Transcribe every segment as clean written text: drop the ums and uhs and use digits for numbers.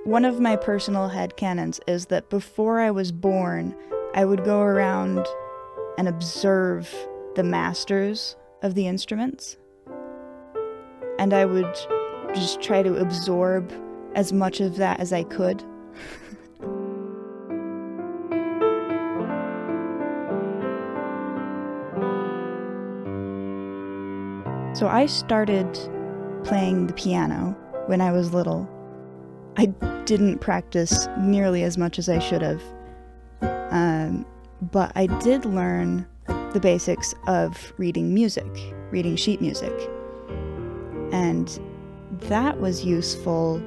One of my personal headcanons is that before I was born, I would go around and observe the masters of the instruments. And I would just try to absorb as much of that as I could. So I started playing the piano when I was little. I didn't practice nearly as much as I should have. But I did learn the basics of reading sheet music. And that was useful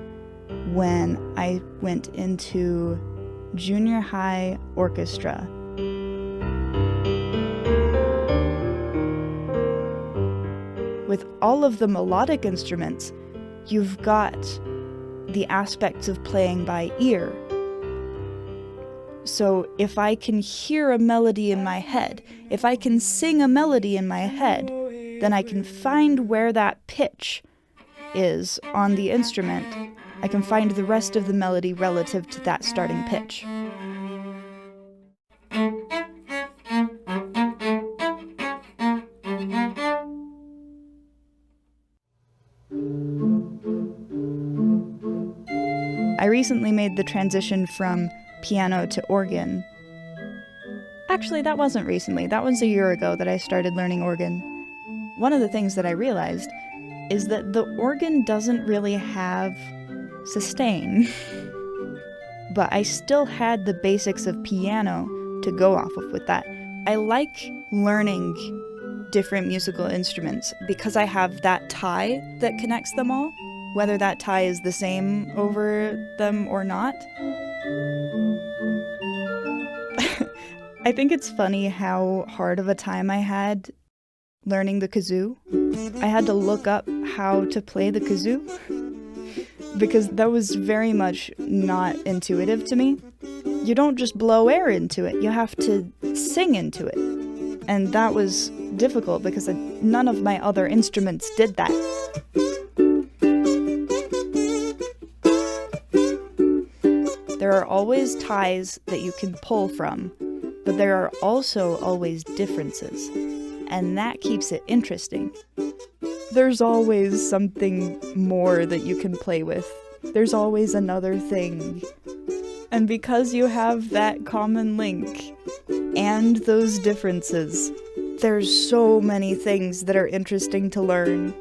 when I went into junior high orchestra. With all of the melodic instruments, you've got the aspects of playing by ear. So if I can hear a melody in my head, if I can sing a melody in my head, then I can find where that pitch is on the instrument. I can find the rest of the melody relative to that starting pitch. I recently made the transition from piano to organ. Actually, that wasn't recently. That was a year ago that I started learning organ. One of the things that I realized is that the organ doesn't really have sustain. But I still had the basics of piano to go off of with that. I like learning different musical instruments because I have that tie that connects them all, whether that tie is the same over them or not. I think it's funny how hard of a time I had learning the kazoo. I had to look up how to play the kazoo because that was very much not intuitive to me. You don't just blow air into it, you have to sing into it. And that was difficult because none of my other instruments did that. There are always ties that you can pull from, but there are also always differences, and that keeps it interesting. There's always something more that you can play with. There's always another thing. And because you have that common link and those differences, there's so many things that are interesting to learn.